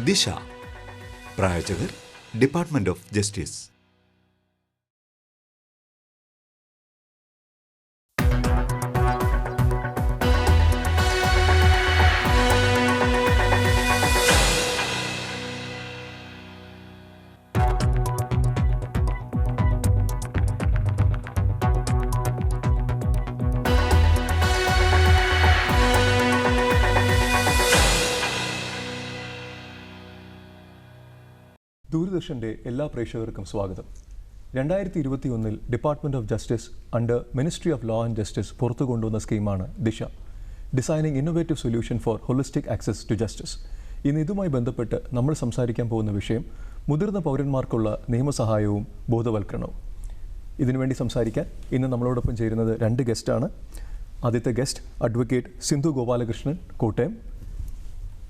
ദിശ പ്രായോജകർ department of justice. ദൂരദർശൻ്റെ എല്ലാ പ്രേക്ഷകർക്കും സ്വാഗതം. 2021 department of justice under ministry of law and justice പുറത്തു കൊണ്ടുവന്ന സ്കീമാണ് Disha, designing innovative solution for holistic access to justice. ഇന്ന് ഇതുമായി ബന്ധപ്പെട്ട് നമ്മൾ സംസാരിക്കാൻ പോകുന്ന വിഷയം മുതിർന്ന പൗരന്മാർക്കുള്ള നിയമസഹായവും ബോധവൽക്കരണവും. ഇതിനുവേണ്ടി സംസാരിക്കാൻ ഇന്ന് നമ്മളോടൊപ്പം ചേരുന്നത് 2 ഗസ്റ്റാണ്. ആദ്യത്തെ ഗസ്റ്റ് അഡ്വക്കേറ്റ് സിന്ധു ഗോപാലകൃഷ്ണൻ, കോട്ടയം.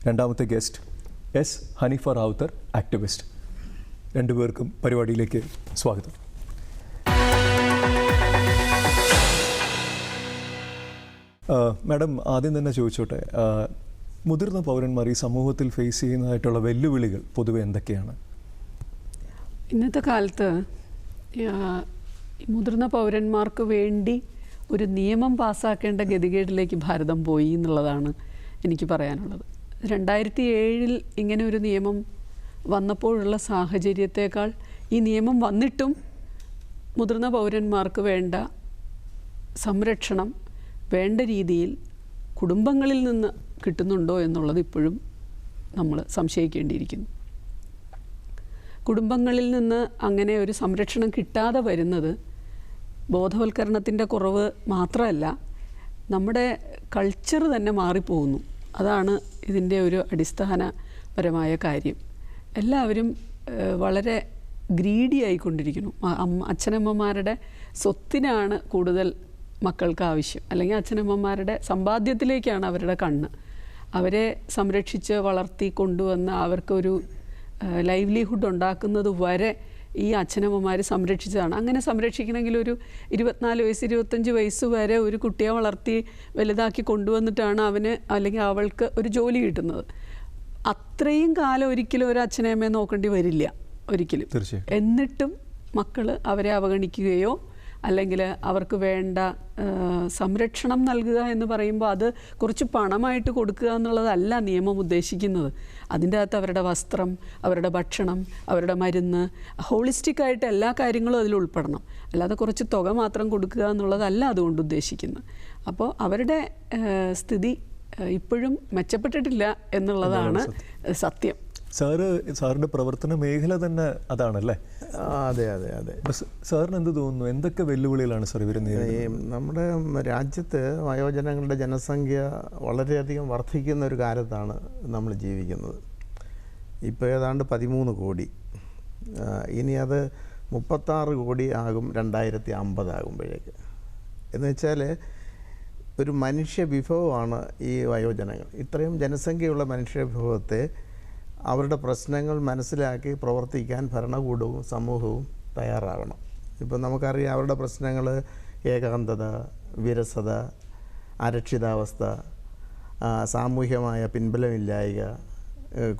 രണ്ടാമത്തെ guest S Haneefa Rawther, activist. രണ്ടുപേർക്കും പരിപാടിയിലേക്ക് സ്വാഗതം. മാഡം, ആദ്യം തന്നെ ചോദിച്ചോട്ടെ, മുതിർന്ന പൗരന്മാർ ഈ സമൂഹത്തിൽ ഫേസ് ചെയ്യുന്നതായിട്ടുള്ള വെല്ലുവിളികൾ പൊതുവെ എന്തൊക്കെയാണ്? ഇന്നത്തെ കാലത്ത് മുതിർന്ന പൗരന്മാർക്ക് വേണ്ടി ഒരു നിയമം പാസ്സാക്കേണ്ട ഗതികേടിലേക്ക് ഭാരതം പോയി എന്നുള്ളതാണ് എനിക്ക് പറയാനുള്ളത്. 2007 ഇങ്ങനെ ഒരു നിയമം വന്നപ്പോഴുള്ള സാഹചര്യത്തേക്കാൾ ഈ നിയമം വന്നിട്ടും മുതിർന്ന പൗരന്മാർക്ക് വേണ്ട സംരക്ഷണം വേണ്ട രീതിയിൽ കുടുംബങ്ങളിൽ നിന്ന് കിട്ടുന്നുണ്ടോ എന്നുള്ളത് ഇപ്പോഴും നമ്മൾ സംശയിക്കേണ്ടിയിരിക്കുന്നു. കുടുംബങ്ങളിൽ നിന്ന് അങ്ങനെ ഒരു സംരക്ഷണം കിട്ടാതെ വരുന്നത് ബോധവൽക്കരണത്തിൻ്റെ കുറവ് മാത്രമല്ല, നമ്മുടെ കൾച്ചർ തന്നെ മാറിപ്പോകുന്നു. അതാണ് ഇതിൻ്റെ ഒരു അടിസ്ഥാനപരമായ കാര്യം. എല്ലാവരും വളരെ ഗ്രീഡി ആയിക്കൊണ്ടിരിക്കുന്നു. അച്ഛനമ്മമാരുടെ സ്വത്തിനാണ് കൂടുതൽ മക്കൾക്ക് ആവശ്യം, അല്ലെങ്കിൽ അച്ഛനമ്മമാരുടെ സമ്പാദ്യത്തിലേക്കാണ് അവരുടെ കണ്ണ്. അവരെ സംരക്ഷിച്ച് വളർത്തി കൊണ്ടുവന്ന് അവർക്കൊരു ലൈവ്ലിഹുഡ് ഉണ്ടാക്കുന്നത് വരെ ഈ അച്ഛനമ്മമാർ സംരക്ഷിച്ചതാണ്. അങ്ങനെ സംരക്ഷിക്കണമെങ്കിൽ ഒരു 24 വയസ്സ് 25 വയസ്സ് വരെ ഒരു കുട്ടിയെ വളർത്തി വലുതാക്കി കൊണ്ടുവന്നിട്ടാണ് അവന് അല്ലെങ്കിൽ അവൾക്ക് ഒരു ജോലി കിട്ടുന്നത്. അത്രയും കാലം ഒരിക്കലും ഒരു അച്ഛനമ്മയെ നോക്കേണ്ടി വരില്ല ഒരിക്കലും. എന്നിട്ടും മക്കൾ അവരെ അവഗണിക്കുകയോ അല്ലെങ്കിൽ അവർക്ക് വേണ്ട സംരക്ഷണം നൽകുക എന്ന് പറയുമ്പോൾ അത് കുറച്ച് പണമായിട്ട് കൊടുക്കുക എന്നുള്ളതല്ല നിയമം ഉദ്ദേശിക്കുന്നത്. അതിൻ്റെ അകത്ത് അവരുടെ വസ്ത്രം, അവരുടെ ഭക്ഷണം, അവരുടെ മരുന്ന്, ഹോളിസ്റ്റിക്കായിട്ട് എല്ലാ കാര്യങ്ങളും അതിൽ ഉൾപ്പെടണം. അല്ലാതെ കുറച്ച് തുക മാത്രം കൊടുക്കുക എന്നുള്ളതല്ല അതുകൊണ്ട് ഉദ്ദേശിക്കുന്നത്. അപ്പോൾ അവരുടെ സ്ഥിതി ഇപ്പോഴും മെച്ചപ്പെട്ടിട്ടില്ല എന്നുള്ളതാണ് സത്യം. സാറിൻ്റെ പ്രവർത്തന മേഖല തന്നെ അതാണല്ലേ? അതെ അതെ അതെ. സാറിന് എന്ത് തോന്നുന്നു, എന്തൊക്കെ വെല്ലുവിളികളാണ് സാർ ഇവർ നേരിടുന്നത്? നമ്മുടെ രാജ്യത്ത് വയോജനങ്ങളുടെ ജനസംഖ്യ വളരെയധികം വർദ്ധിക്കുന്ന ഒരു കാലത്താണ് നമ്മൾ ജീവിക്കുന്നത്. ഇപ്പോൾ ഏതാണ്ട് 13 കോടി. ഇനി അത് 36 കോടി ആകും 2050 ആകുമ്പോഴേക്ക്. എന്ന് വെച്ചാൽ ഒരു മനുഷ്യ വിഭവമാണ് ഈ വയോജനങ്ങൾ. ഇത്രയും ജനസംഖ്യയുള്ള മനുഷ്യ വിഭവത്തെ അവരുടെ പ്രശ്നങ്ങൾ മനസ്സിലാക്കി പ്രവർത്തിക്കാൻ ഭരണകൂടവും സമൂഹവും തയ്യാറാവണം. ഇപ്പം നമുക്കറിയാം, അവരുടെ പ്രശ്നങ്ങൾ ഏകാന്തത, വിരസത, അരക്ഷിതാവസ്ഥ, സാമൂഹ്യമായ പിൻബലമില്ലായ്ക,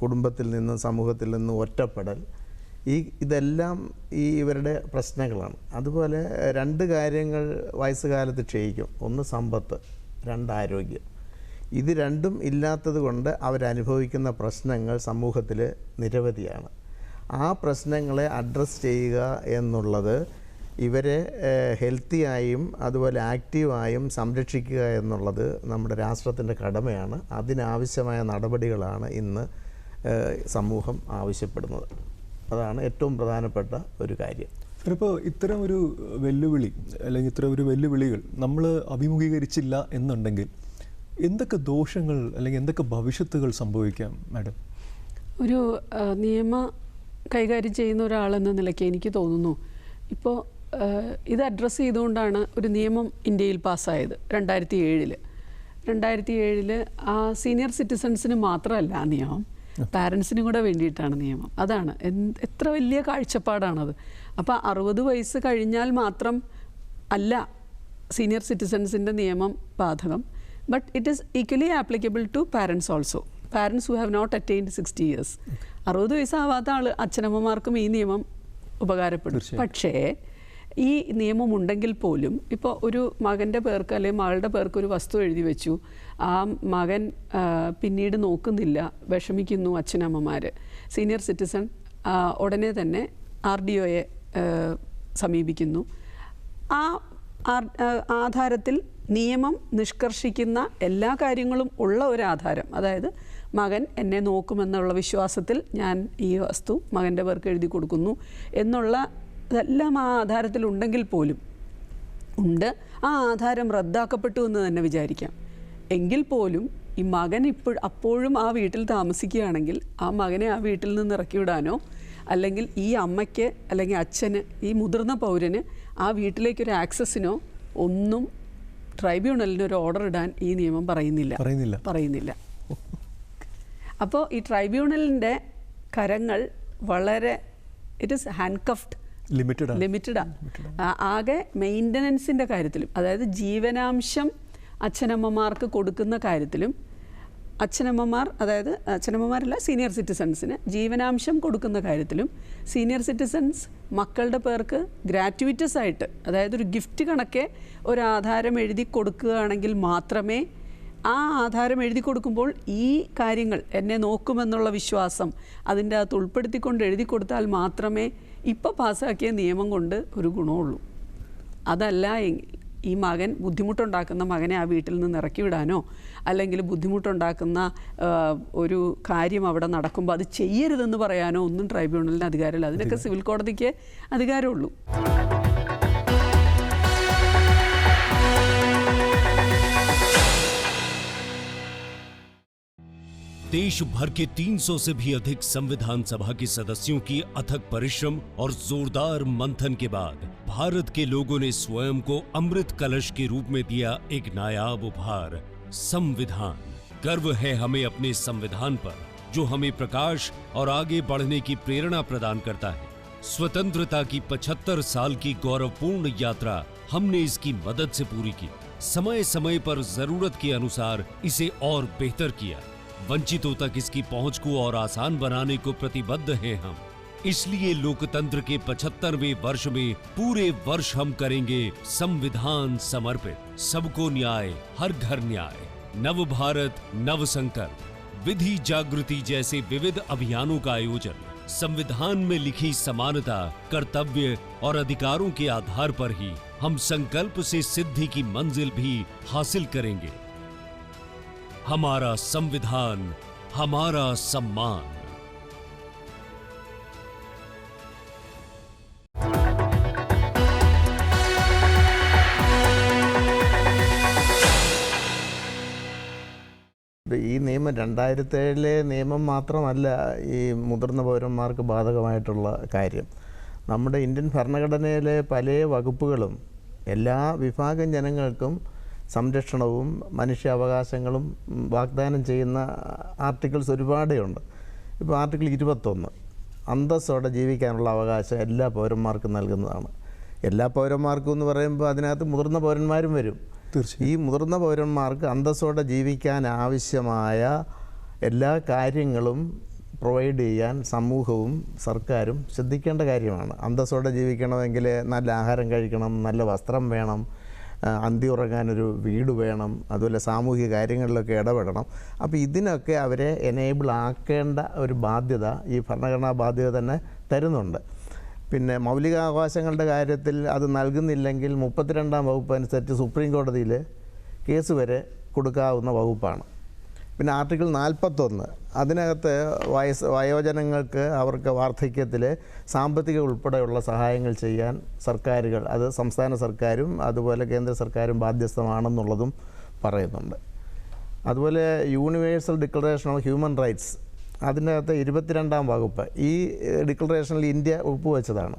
കുടുംബത്തിൽ നിന്നും സമൂഹത്തിൽ നിന്നും ഒറ്റപ്പെടൽ, ഇതെല്ലാം ഇവരുടെ പ്രശ്നങ്ങളാണ്. അതുപോലെ 2 കാര്യങ്ങൾ വയസ്സുകാലത്ത് ക്ഷയിക്കും. 1 സമ്പത്ത്, 2 ആരോഗ്യം. ഇത് രണ്ടും ഇല്ലാത്തത് കൊണ്ട് അവരനുഭവിക്കുന്ന പ്രശ്നങ്ങൾ സമൂഹത്തിൽ നിരവധിയാണ്. ആ പ്രശ്നങ്ങളെ അഡ്രസ്സ് ചെയ്യുക എന്നുള്ളത് ഇവരെ ഹെൽത്തിയായും അതുപോലെ ആക്റ്റീവായും സംരക്ഷിക്കുക എന്നുള്ളത് നമ്മുടെ രാഷ്ട്രത്തിൻ്റെ കടമയാണ്. അതിനാവശ്യമായ നടപടികളാണ് ഇന്ന് സമൂഹം ആവശ്യപ്പെടുന്നത്. അതാണ് ഏറ്റവും പ്രധാനപ്പെട്ട ഒരു കാര്യം. ഇപ്പോൾ ഇത്തരം ഒരു വെല്ലുവിളി അല്ലെങ്കിൽ ഇത്തരം ഒരു വെല്ലുവിളികൾ നമ്മൾ അഭിമുഖീകരിച്ചില്ല എന്നുണ്ടെങ്കിൽ എന്തൊക്കെ ദോഷങ്ങൾ അല്ലെങ്കിൽ എന്തൊക്കെ ഭവിഷ്യത്തുകൾ സംഭവിക്കാം മാഡം? ഒരു നിയമ കൈകാര്യം ചെയ്യുന്ന ഒരാളെന്ന നിലയ്ക്ക് എനിക്ക് തോന്നുന്നു, ഇപ്പോൾ ഇത് അഡ്രസ്സ് ചെയ്തുകൊണ്ടാണ് ഒരു നിയമം ഇന്ത്യയിൽ പാസ്സായത് 2007. 2007 ആ സീനിയർ സിറ്റിസൺസിന് മാത്രമല്ല ആ നിയമം, പാരൻസിനും കൂടെ വേണ്ടിയിട്ടാണ് നിയമം. അതാണ് എത്ര വലിയ കാഴ്ചപ്പാടാണത്. അപ്പോൾ 60 വയസ്സ് കഴിഞ്ഞാൽ മാത്രം അല്ല സീനിയർ സിറ്റിസൺസിൻ്റെ നിയമം ബാധകം, but it is equally applicable to parents also. Parents who have not attained 60 years. 60 വയസ്സാവാത്ത അച്ഛനമ്മമാർക്കും ഈ നിയമം ഉപകാരപ്പെടും. പക്ഷേ ഈ നിയമം ഉണ്ടെങ്കിൽ പോലും ഇപ്പോൾ ഒരു മകൻ്റെ പേർക്ക് അല്ലെങ്കിൽ മകളുടെ പേർക്ക് ഒരു വസ്തു എഴുതി വെച്ചു, ആ മകൻ പിന്നീട് നോക്കുന്നില്ല, വിഷമിക്കുന്നു അച്ഛനമ്മമാർ. സീനിയർ സിറ്റിസൺ ഉടനെ തന്നെ RDOയെ സമീപിക്കുന്നു. ആ ആധാരത്തിൽ നിയമം നിഷ്കർഷിക്കുന്ന എല്ലാ കാര്യങ്ങളും ഉള്ള ഒരു ആധാരം, അതായത് മകൻ എന്നെ നോക്കുമെന്നുള്ള വിശ്വാസത്തിൽ ഞാൻ ഈ വസ്തു മകൻ്റെ പേർക്ക് എഴുതി കൊടുക്കുന്നു എന്നുള്ള ഇതെല്ലാം ആ ആധാരത്തിൽ ഉണ്ടെങ്കിൽ പോലും ഉണ്ട്. ആ ആധാരം റദ്ദാക്കപ്പെട്ടു എന്ന് തന്നെ വിചാരിക്കാം. എങ്കിൽ പോലും ഈ മകൻ അപ്പോഴും ആ വീട്ടിൽ താമസിക്കുകയാണെങ്കിൽ ആ മകനെ ആ വീട്ടിൽ നിന്ന് ഇറക്കിവിടാനോ അല്ലെങ്കിൽ ഈ അമ്മയ്ക്ക് അല്ലെങ്കിൽ അച്ഛന്, ഈ മുതിർന്ന പൗരന് ആ വീട്ടിലേക്കൊരു ആക്സസിനോ ഒന്നും ട്രൈബ്യൂണലിന് ഒരു ഓർഡർ ഇടാൻ ഈ നിയമം പറയുന്നില്ല. അപ്പോൾ ഈ ട്രൈബ്യൂണലിൻ്റെ കരങ്ങൾ വളരെ ഇറ്റ് ഈസ് ഹാൻഡ്കഫ്ഡ്, ലിമിറ്റഡാണ്. ആകെ മെയിൻ്റനൻസിൻ്റെ കാര്യത്തിലും, അതായത് ജീവനാംശം അച്ഛനമ്മമാർക്ക് കൊടുക്കുന്ന കാര്യത്തിലും, അച്ഛനമ്മമാരല്ല സീനിയർ സിറ്റിസൺസിന് ജീവനാംശം കൊടുക്കുന്ന കാര്യത്തിലും, സീനിയർ സിറ്റിസൺസ് മക്കളുടെ പേർക്ക് ഗ്രാറ്റുവിറ്റസ് ആയിട്ട്, അതായത് ഒരു ഗിഫ്റ്റ് കണക്കെ ഒരു ആധാരം എഴുതി കൊടുക്കുകയാണെങ്കിൽ മാത്രമേ, ആ ആധാരം എഴുതി കൊടുക്കുമ്പോൾ ഈ കാര്യങ്ങൾ എന്നെ നോക്കുമെന്നുള്ള വിശ്വാസം അതിൻ്റെ അകത്ത് ഉൾപ്പെടുത്തിക്കൊണ്ട് എഴുതി കൊടുത്താൽ മാത്രമേ ഇപ്പോൾ പാസ്സാക്കിയ നിയമം കൊണ്ട് ഒരു ഗുണമുള്ളൂ. അതല്ല എങ്കിൽ ഈ മകൻ ബുദ്ധിമുട്ടുണ്ടാക്കുന്ന മകനെ ആ വീട്ടിൽ നിന്ന് ഇറക്കി വിടാനോ അല്ലെങ്കിൽ ബുദ്ധിമുട്ടുണ്ടാക്കുന്ന ഒരു കാര്യം അവിടെ നടക്കുമ്പോൾ അത് ചെയ്യരുതെന്ന് പറയാനോ ഒന്നും ട്രൈബ്യൂണലിന് അധികാരമില്ല. അതിനൊക്കെ സിവിൽ കോടതിക്ക് അധികാരമുള്ളൂ. देश भर के 300 से भी अधिक संविधान सभा के सदस्यों की अथक परिश्रम और जोरदार मंथन के बाद भारत के लोगों ने स्वयं को अमृत कलश के रूप में दिया एक नायाब उपहार, संविधान। गर्व है हमें अपने संविधान पर, जो हमें प्रकाश और आगे बढ़ने की प्रेरणा प्रदान करता है। स्वतंत्रता की 75 साल की गौरवपूर्ण यात्रा हमने इसकी मदद से पूरी की। समय समय पर जरूरत के अनुसार इसे और बेहतर किया। वंचितों तक इसकी पहुंच को और आसान बनाने को प्रतिबद्ध हैं हम। इसलिए लोकतंत्र के 75वें वर्ष में पूरे वर्ष हम करेंगे संविधान समर्पित। सबको न्याय, हर घर न्याय, नव भारत नव संकल्प, विधि जागृति जैसे विविध अभियानों का आयोजन संविधान में लिखी समानता, कर्तव्य और अधिकारों के आधार पर ही हम संकल्प से सिद्धि की मंजिल भी हासिल करेंगे। हमारा संविधान, हमारा सम्मान। ഈ നിയമം 2007 നിയമം മാത്രമല്ല ഈ മുതിർന്ന പൗരന്മാർക്ക് ബാധകമായിട്ടുള്ള കാര്യം. നമ്മുടെ ഇന്ത്യൻ ഭരണഘടനയിലെ പല വകുപ്പുകളും എല്ലാ വിഭാഗം ജനങ്ങൾക്കും സംരക്ഷണവും മനുഷ്യാവകാശങ്ങളും വാഗ്ദാനം ചെയ്യുന്ന ആർട്ടിക്കിൾസ് ഒരുപാടുണ്ട്. ഇപ്പോൾ ആർട്ടിക്കിൾ 21 അന്തസ്സോടെ ജീവിക്കാനുള്ള അവകാശം എല്ലാ പൗരന്മാർക്കും നൽകുന്നതാണ്. എല്ലാ പൗരന്മാർക്കും എന്ന് പറയുമ്പോൾ അതിനകത്ത് മുതിർന്ന പൗരന്മാരും വരും. ഈ മുതിർന്ന പൗരന്മാർക്ക് അന്തസ്സോടെ ജീവിക്കാൻ ആവശ്യമായ എല്ലാ കാര്യങ്ങളും പ്രൊവൈഡ് ചെയ്യാൻ സമൂഹവും സർക്കാരും ശ്രദ്ധിക്കേണ്ട കാര്യമാണ്. അന്തസ്സോടെ ജീവിക്കണമെങ്കിൽ നല്ല ആഹാരം കഴിക്കണം, നല്ല വസ്ത്രം വേണം, അന്തി ഉറങ്ങാനൊരു വീട് വേണം, അതുപോലെ സാമൂഹിക കാര്യങ്ങളിലൊക്കെ ഇടപെടണം. അപ്പോൾ ഇതിനൊക്കെ അവരെ എനേബിൾ ആക്കേണ്ട ഒരു ബാധ്യത ഈ ഭരണഘടനാ ബാധ്യത തന്നെ തരുന്നുണ്ട്. പിന്നെ മൗലികാവകാശങ്ങളുടെ കാര്യത്തിൽ അത് നൽകുന്നില്ലെങ്കിൽ 32-ാം വകുപ്പ് അനുസരിച്ച് സുപ്രീം കോടതിയിൽ കേസ് വരെ കൊടുക്കാവുന്ന വകുപ്പാണ്. പിന്നെ ആർട്ടിക്കിൾ 41 അതിനകത്ത് വയോജനങ്ങൾക്ക് അവർക്ക് വാർദ്ധക്യത്തിൽ സാമ്പത്തിക ഉൾപ്പെടെയുള്ള സഹായങ്ങൾ ചെയ്യാൻ സർക്കാരുകൾ, അത് സംസ്ഥാന സർക്കാരും അതുപോലെ കേന്ദ്ര സർക്കാരും ബാധ്യസ്ഥമാണെന്നുള്ളതും പറയുന്നുണ്ട്. അതുപോലെ universal declaration of human rights അതിനകത്ത് 22-ാം വകുപ്പ് ഈ ഡിക്ലറേഷനിൽ ഇന്ത്യ ഒപ്പുവെച്ചതാണ്.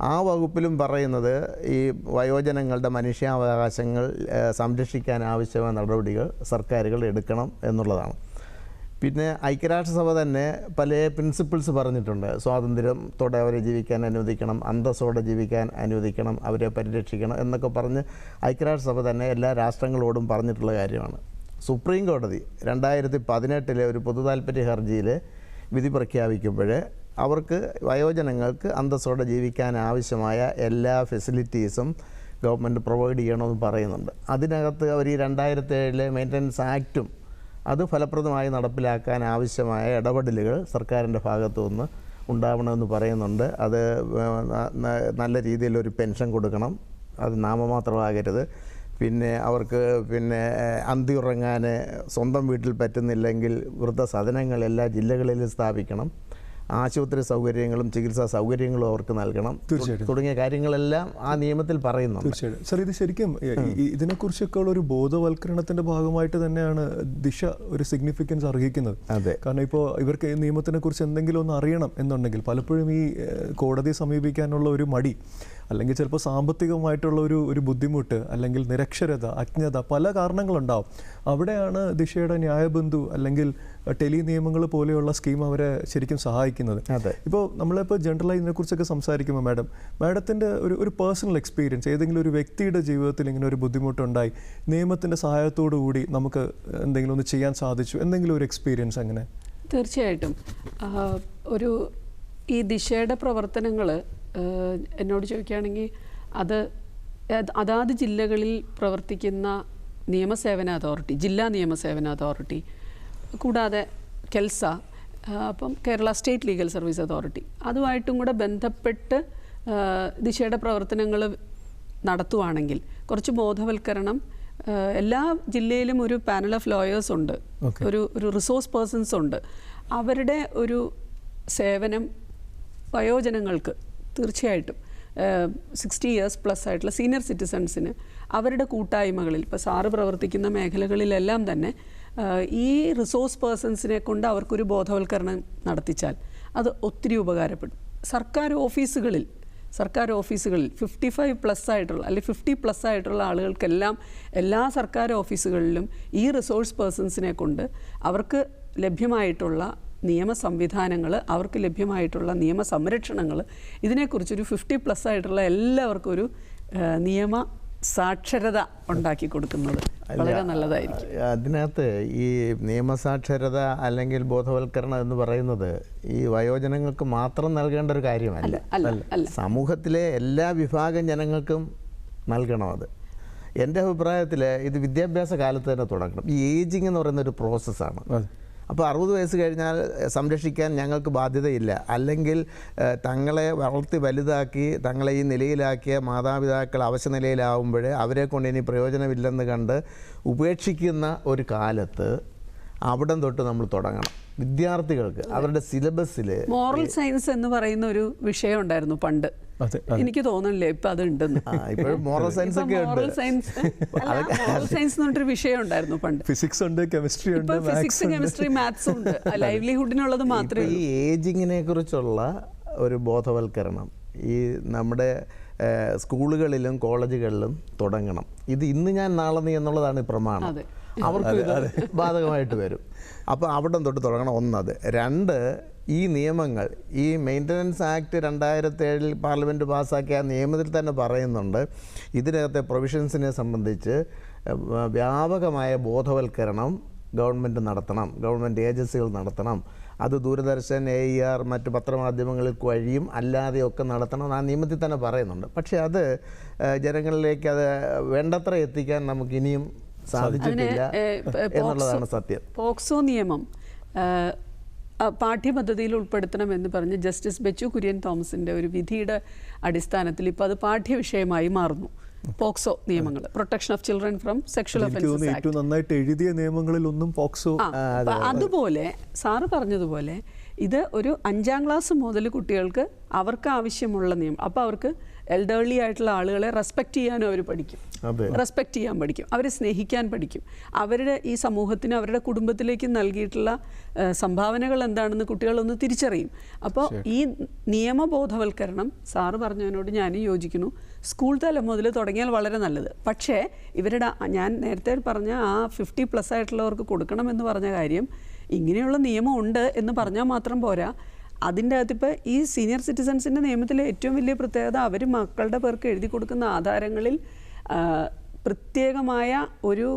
ആ വകുപ്പിലും പറയുന്നത് ഈ വയോജനങ്ങളുടെ മനുഷ്യാവകാശങ്ങൾ സംരക്ഷിക്കാൻ ആവശ്യമായ നടപടികൾ സർക്കാരുകൾ എടുക്കണം എന്നുള്ളതാണ്. പിന്നെ ഐക്യരാഷ്ട്രസഭ തന്നെ പല പ്രിൻസിപ്പിൾസ് പറഞ്ഞിട്ടുണ്ട്. സ്വാതന്ത്ര്യത്തോടെ അവരെ ജീവിക്കാൻ അനുവദിക്കണം, അന്തസ്സോടെ ജീവിക്കാൻ അനുവദിക്കണം, അവരെ പരിരക്ഷിക്കണം എന്നൊക്കെ പറഞ്ഞ് ഐക്യരാഷ്ട്രസഭ തന്നെ എല്ലാ രാഷ്ട്രങ്ങളോടും പറഞ്ഞിട്ടുള്ള കാര്യമാണ്. സുപ്രീം കോടതി 2018 ഒരു പൊതുതാൽപര്യ ഹർജിയിൽ വിധി പ്രഖ്യാപിക്കുമ്പോൾ അവർക്ക് വയോജനങ്ങൾക്ക് അന്തസ്സോടെ ജീവിക്കാൻ ആവശ്യമായ എല്ലാ ഫെസിലിറ്റീസും ഗവൺമെൻറ് പ്രൊവൈഡ് ചെയ്യണമെന്ന് പറയുന്നുണ്ട്. അതിനകത്ത് അവർ ഈ 2007 മെയിൻ്റനൻസ് ആക്റ്റും അത് ഫലപ്രദമായി നടപ്പിലാക്കാൻ ആവശ്യമായ ഇടപെടലുകൾ സർക്കാരിൻ്റെ ഭാഗത്തു നിന്ന് ഉണ്ടാവണമെന്ന് പറയുന്നുണ്ട്. അത് നല്ല രീതിയിലൊരു പെൻഷൻ കൊടുക്കണം, അത് നാമമാത്രമാകരുത്. പിന്നെ അവർക്ക് അന്തിയുറങ്ങാൻ സ്വന്തം വീട്ടിൽ പറ്റുന്നില്ലെങ്കിൽ വൃദ്ധസദനങ്ങൾ എല്ലാ ജില്ലകളിലും സ്ഥാപിക്കണം, ആശുപത്രി സൗകര്യങ്ങളും ചികിത്സാ സൗകര്യങ്ങളും അവർക്ക് നൽകണം, തുടങ്ങിയ കാര്യങ്ങളെല്ലാം ആ നിയമത്തിൽ പറയുന്നുണ്ട്. തീർച്ചയായിട്ടും സാർ, ഇത് ശരിക്കും ഇതിനെക്കുറിച്ചൊക്കെ ഉള്ള ഒരു ബോധവൽക്കരണത്തിന്റെ ഭാഗമായിട്ട് തന്നെയാണ് ദിശ ഒരു സിഗ്നിഫിക്കൻസ് അർഹിക്കുന്നത്. അതെ, കാരണം ഇപ്പോൾ ഇവർക്ക് ഈ നിയമത്തിനെ കുറിച്ച് എന്തെങ്കിലും ഒന്ന് അറിയണം എന്നുണ്ടെങ്കിൽ പലപ്പോഴും ഈ കോടതിയെ സമീപിക്കാനുള്ള ഒരു മടി, അല്ലെങ്കിൽ ചിലപ്പോൾ സാമ്പത്തികമായിട്ടുള്ള ഒരു ബുദ്ധിമുട്ട്, അല്ലെങ്കിൽ നിരക്ഷരത, അജ്ഞത, പല കാരണങ്ങളുണ്ടാവും. അവിടെയാണ് ദിശയുടെ ന്യായബന്ധു അല്ലെങ്കിൽ ടെലി നിയമങ്ങൾ പോലെയുള്ള സ്കീം അവരെ ശരിക്കും സഹായിക്കുന്നത്. ഇപ്പോൾ നമ്മളിപ്പോൾ ജനറലായി ഇതിനെക്കുറിച്ചൊക്കെ സംസാരിക്കുമ്പോൾ മാഡത്തിൻ്റെ ഒരു പേഴ്സണൽ എക്സ്പീരിയൻസ്, ഏതെങ്കിലും ഒരു വ്യക്തിയുടെ ജീവിതത്തിൽ ഇങ്ങനെ ഒരു ബുദ്ധിമുട്ടുണ്ടായി നിയമത്തിൻ്റെ സഹായത്തോടു കൂടി നമുക്ക് എന്തെങ്കിലും ഒന്ന് ചെയ്യാൻ സാധിച്ചു, എന്തെങ്കിലും ഒരു എക്സ്പീരിയൻസ് അങ്ങനെ? തീർച്ചയായിട്ടും ഈ ദിശയുടെ പ്രവർത്തനങ്ങൾ എന്നോട് ചോദിക്കുകയാണെങ്കിൽ അതാത് ജില്ലകളിൽ പ്രവർത്തിക്കുന്ന നിയമസേവന അതോറിറ്റി, ജില്ലാ നിയമസേവന അതോറിറ്റി, കൂടാതെ കെൽസ, അപ്പം Kerala state legal service authority, അതുമായിട്ടും കൂടെ ബന്ധപ്പെട്ട് ദിശയുടെ പ്രവർത്തനങ്ങൾ നടത്തുവാണെങ്കിൽ കുറച്ച് ബോധവൽക്കരണം, എല്ലാ ജില്ലയിലും ഒരു പാനൽ ഓഫ് ലോയേഴ്സ് ഉണ്ട്, ഒരു റിസോഴ്സ് പേഴ്സൺസ് ഉണ്ട്. അവരുടെ ഒരു സേവനം വയോജനങ്ങൾക്ക് തീർച്ചയായിട്ടും 60 years പ്ലസ് ആയിട്ടുള്ള സീനിയർ സിറ്റിസൺസിന് അവരുടെ കൂട്ടായ്മകളിൽ, ഇപ്പോൾ സാറ് പ്രവർത്തിക്കുന്ന മേഖലകളിലെല്ലാം തന്നെ ഈ റിസോഴ്സ് പേഴ്സൺസിനെ കൊണ്ട് അവർക്കൊരു ബോധവൽക്കരണം നടത്തിച്ചാൽ അത് ഒത്തിരി ഉപകാരപ്പെടും. സർക്കാർ ഓഫീസുകളിൽ 55+ ആയിട്ടുള്ള അല്ലെങ്കിൽ 50+ ആയിട്ടുള്ള ആളുകൾക്കെല്ലാം എല്ലാ സർക്കാർ ഓഫീസുകളിലും ഈ റിസോഴ്സ് പേഴ്സൺസിനെ കൊണ്ട് അവർക്ക് ലഭ്യമായിട്ടുള്ള നിയമ സംവിധാനങ്ങൾ, അവർക്ക് ലഭ്യമായിട്ടുള്ള നിയമ സംരക്ഷണങ്ങൾ, ഇതിനെക്കുറിച്ചൊരു 50+ ആയിട്ടുള്ള എല്ലാവർക്കും ഒരു നിയമ സാക്ഷരത ഉണ്ടാക്കി കൊടുക്കുന്നത് വളരെ നല്ലതായിരിക്കും. അതിനകത്ത് ഈ നിയമസാക്ഷരത അല്ലെങ്കിൽ ബോധവൽക്കരണം എന്ന് പറയുന്നത് ഈ വയോജനങ്ങൾക്ക് മാത്രം നൽകേണ്ട ഒരു കാര്യമല്ല, സമൂഹത്തിലെ എല്ലാ വിഭാഗം ജനങ്ങൾക്കും നൽകണം. അത് എൻ്റെ അഭിപ്രായത്തിൽ ഇത് വിദ്യാഭ്യാസ കാലത്ത് തന്നെ തുടങ്ങണം. ഈ ഏജിങ് എന്ന് പറയുന്ന ഒരു പ്രോസസ്സാണ്. അപ്പോൾ 60 വയസ്സ് കഴിഞ്ഞാൽ സംരക്ഷിക്കാൻ ഞങ്ങൾക്ക് ബാധ്യതയില്ല, അല്ലെങ്കിൽ തങ്ങളെ വളർത്തി വലുതാക്കി തങ്ങളെ ഈ നിലയിലാക്കിയ മാതാപിതാക്കൾ അവശ നിലയിലാവുമ്പോൾ അവരെ കൊണ്ട് ഇനി പ്രയോജനമില്ലെന്ന് കണ്ട് ഉപേക്ഷിക്കുന്ന ഒരു കാലത്ത് അവിടം തൊട്ട് നമ്മൾ തുടങ്ങണം. വിദ്യാർത്ഥികൾക്ക് അവരുടെ സിലബസിൽ മോറൽ സയൻസ് എന്ന് പറയുന്ന ഒരു വിഷയം ഉണ്ടായിരുന്നു പണ്ട്. എനിക്ക് തോന്നുന്നില്ലേ ഇപ്പം അതുണ്ടെന്ന്. മോറൽ സയൻസ് ഒക്കെ ഉണ്ട്. മോറൽ സയൻസ് എന്നൊരു വിഷയം ഉണ്ടായിരുന്നു പണ്ട്. ഫിസിക്സ് ഉണ്ട്, കെമിസ്ട്രി ഉണ്ട്, ഫിസിക്സ്, കെമിസ്ട്രി, മാത്സ് ഉണ്ട്. ലൈവ്ലിഹുഡിനുള്ളത് മാത്രമേ. ഈ ഏജിങ്ങിനെ കുറിച്ചുള്ള ഒരു ബോധവൽക്കരണം ഈ നമ്മുടെ സ്കൂളുകളിലും കോളേജുകളിലും തുടങ്ങണം. ഇത് ഇന്ന് ഞാൻ നാളെ നീ എന്നുള്ളതാണ് പ്രമാണം. അവർക്ക് ഇത് ബാധകമായിട്ട് വരും. അപ്പോൾ അവിടെ തൊട്ട് തുടങ്ങണം. ഒന്നത്. 2, ഈ നിയമങ്ങൾ, ഈ മെയിൻ്റനൻസ് ആക്ട് 2007 പാർലമെൻറ്റ് പാസ്സാക്കിയ നിയമത്തിൽ തന്നെ പറയുന്നുണ്ട്, ഇതിനകത്തെ പ്രൊവിഷൻസിനെ സംബന്ധിച്ച് വ്യാപകമായ ബോധവൽക്കരണം ഗവൺമെൻറ് നടത്തണം, ഗവൺമെൻറ് ഏജൻസികൾ നടത്തണം. അത് ദൂരദർശൻ, AER, മറ്റ് പത്രമാധ്യമങ്ങളിൽ വഴിയും അല്ലാതെയൊക്കെ നടത്തണം. ആ നിയമത്തിൽ തന്നെ പറയുന്നുണ്ട്. പക്ഷേ അത് ജനങ്ങളിലേക്ക് അത് വേണ്ടത്ര എത്തിക്കാൻ നമുക്കിനിയും സാധിച്ചിട്ടില്ല എന്നുള്ളതാണ് സത്യം. പോക്സോ നിയമം പാഠ്യപദ്ധതിയിൽ ഉൾപ്പെടുത്തണമെന്ന് പറഞ്ഞ് ജസ്റ്റിസ് ബെച്ചു കുര്യൻ തോമസിൻ്റെ ഒരു വിധിയുടെ അടിസ്ഥാനത്തിൽ ഇപ്പോൾ അത് പാഠ്യവിഷയമായി മാറുന്നു. പോക്സോ നിയമങ്ങൾ, protection of children from sexual offences act. നന്നായിട്ട് എഴുതിയ നിയമങ്ങളിൽ ഒന്നും പോക്സോ. അതുപോലെ സാറ് പറഞ്ഞതുപോലെ ഇത് ഒരു 5ാം ക്ലാസ് മുതൽ കുട്ടികൾക്ക് അവർക്ക് ആവശ്യമുള്ള നിയമം. അപ്പോൾ അവർക്ക് എൽഡർലി ആയിട്ടുള്ള ആളുകളെ റെസ്പെക്റ്റ് ചെയ്യാനും അവർ പഠിക്കും, റെസ്പെക്റ്റ് ചെയ്യാൻ പഠിക്കും, അവരെ സ്നേഹിക്കാൻ പഠിക്കും. അവരുടെ ഈ സമൂഹത്തിന് അവരുടെ കുടുംബത്തിലേക്ക് നൽകിയിട്ടുള്ള സംഭാവനകൾ എന്താണെന്ന് കുട്ടികളൊന്ന് തിരിച്ചറിയും. അപ്പോൾ ഈ നിയമബോധവൽക്കരണം സാറ് പറഞ്ഞതിനോട് ഞാനും യോജിക്കുന്നു. സ്കൂൾ തലം മുതൽ തുടങ്ങിയാൽ വളരെ നല്ലത്. പക്ഷേ ഇവരുടെ ഞാൻ നേരത്തെ പറഞ്ഞ ആ 50+ ആയിട്ടുള്ളവർക്ക് കൊടുക്കണമെന്ന് പറഞ്ഞ കാര്യം, ഇങ്ങനെയുള്ള നിയമം ഉണ്ട് എന്ന് പറഞ്ഞാൽ മാത്രം പോരാ. അതിൻ്റെ അകത്തിപ്പോൾ ഈ സീനിയർ സിറ്റിസൺസിൻ്റെ നിയമത്തിലെ ഏറ്റവും വലിയ പ്രത്യേകത അവർ മക്കളുടെ പേർക്ക് എഴുതി കൊടുക്കുന്ന ആധാരങ്ങളിൽ പ്രത്യേകമായ ഒരു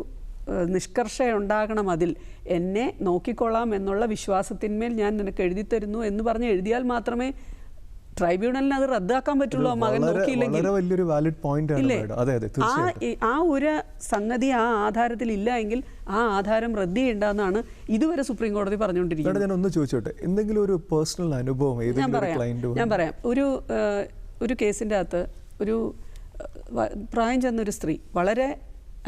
നിഷ്കർഷയുണ്ടാകണം, അതിൽ എന്നെ നോക്കിക്കൊള്ളാം എന്നുള്ള വിശ്വാസത്തിന്മേൽ ഞാൻ നിനക്ക് എഴുതി തരുന്നു എന്ന് പറഞ്ഞ് എഴുതിയാൽ മാത്രമേ ട്രൈബ്യൂണലിന് അത് റദ്ദാക്കാൻ പറ്റുള്ളൂ. മകൻ നോക്കിയില്ലെങ്കിൽ വളരെ വലിയൊരു വാലിഡ് പോയിന്റ് ആണ് ഇല്ലേ? മാഡം. അതെ അതെ, തീർച്ചയായിട്ടും. ആ ഒരു സംഗതി ആ ആധാരത്തിൽ ഇല്ല എങ്കിൽ ആ ആധാരം റദ്ദ് ചെയ്യേണ്ടെന്നാണ് ഇതുവരെ സുപ്രീം കോടതി മാഡം, പറഞ്ഞുകൊണ്ടിരിക്കുന്നത്. ഞാൻ ഒന്ന് ചോദിച്ചോട്ടെ, എന്തെങ്കിലും ഒരു പേഴ്സണൽ അനുഭവം ഞാൻ ഏതെങ്കിലും ഒരു ക്ലയന്റ്? പറയാം. ഒരു കേസിൻ്റെ അകത്ത് ഒരു പ്രായം ചെന്നൊരു സ്ത്രീ, വളരെ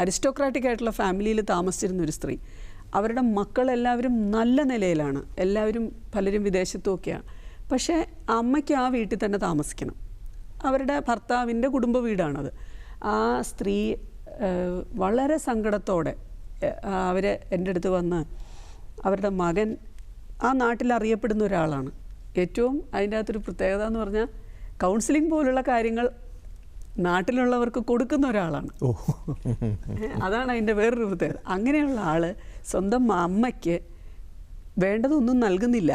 അരിസ്റ്റോക്രാറ്റിക് ആയിട്ടുള്ള ഫാമിലിയിൽ താമസിച്ചിരുന്ന ഒരു സ്ത്രീ, അവരുടെ മക്കളെല്ലാവരും നല്ല നിലയിലാണ്, എല്ലാവരും പലരും വിദേശത്തുമൊക്കെയാണ്. പക്ഷേ അമ്മയ്ക്ക് ആ വീട്ടിൽ തന്നെ താമസിക്കണം. അവരുടെ ഭർത്താവിൻ്റെ കുടുംബ വീടാണത്. ആ സ്ത്രീ വളരെ സങ്കടത്തോടെ അവർ എൻ്റെ അടുത്ത് വന്ന്, അവരുടെ മകൻ ആ നാട്ടിൽ അറിയപ്പെടുന്ന ഒരാളാണ്. ഏറ്റവും അതിൻ്റെ അകത്തൊരു പ്രത്യേകത എന്ന് പറഞ്ഞാൽ കൗൺസിലിംഗ് പോലുള്ള കാര്യങ്ങൾ നാട്ടിലുള്ളവർക്ക് കൊടുക്കുന്ന ഒരാളാണ്. അതാണ് അതിൻ്റെ വേറൊരു പ്രത്യേകത. അങ്ങനെയുള്ള ആൾ സ്വന്തം അമ്മയ്ക്ക് വേണ്ടതൊന്നും നൽകുന്നില്ല.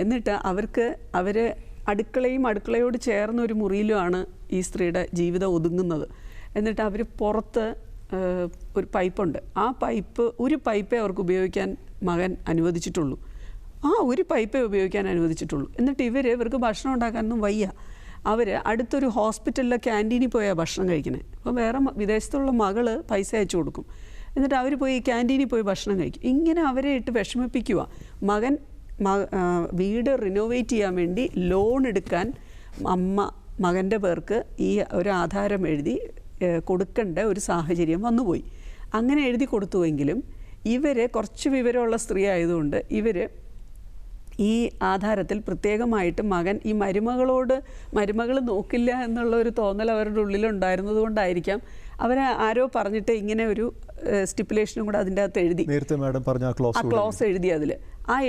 എന്നിട്ട് അവർ അടുക്കളയോട് ചേർന്ന ഒരു മുറിയിലുമാണ് ഈ സ്ത്രീയുടെ ജീവിതം ഒതുങ്ങുന്നത്. എന്നിട്ട് അവർ പുറത്ത് ഒരു പൈപ്പുണ്ട്, ആ ഒരു പൈപ്പേ അവർക്ക് ഉപയോഗിക്കാൻ മകൻ അനുവദിച്ചിട്ടുള്ളൂ. ഒരു പൈപ്പേ ഉപയോഗിക്കാൻ അനുവദിച്ചിട്ടുള്ളൂ. എന്നിട്ട് ഇവർക്ക് ഭക്ഷണം ഉണ്ടാക്കാനൊന്നും വയ്യ. അവർ അടുത്തൊരു ഹോസ്പിറ്റലിലെ ക്യാൻറ്റീനിൽ പോയാൽ ഭക്ഷണം കഴിക്കുന്നത്. അപ്പോൾ വേറെ വിദേശത്തുള്ള മകൾ പൈസ അയച്ചു കൊടുക്കും. എന്നിട്ട് അവർ പോയി ക്യാൻറ്റീനിൽ പോയി ഭക്ഷണം കഴിക്കും. ഇങ്ങനെ അവരെ ഇട്ട് വിഷമിപ്പിക്കുക. മകൻ വീട് റിനോവേറ്റ് ചെയ്യാൻ വേണ്ടി ലോൺ എടുക്കാൻ മകൻ്റെ പേർക്ക് ഈ ഒരു ആധാരം എഴുതി കൊടുക്കേണ്ട ഒരു സാഹചര്യം വന്നുപോയി. അങ്ങനെ എഴുതി കൊടുത്തുവെങ്കിലും കുറച്ച് വിവരമുള്ള സ്ത്രീ ആയതുകൊണ്ട് ഈ ആധാരത്തിൽ പ്രത്യേകമായിട്ട് മകൻ ഈ മരുമകൾ നോക്കില്ല എന്നുള്ള ഒരു തോന്നൽ അവരുടെ ഉള്ളിലുണ്ടായിരുന്നത് കൊണ്ടായിരിക്കാം ആരോ പറഞ്ഞിട്ട് ഇങ്ങനെ ഒരു സ്റ്റിപ്പുലേഷനും കൂടെ അതിൻ്റെ അകത്ത് എഴുതി. നേരത്തെ മാഡം പറഞ്ഞ ആ ക്ലോസ് എഴുതി.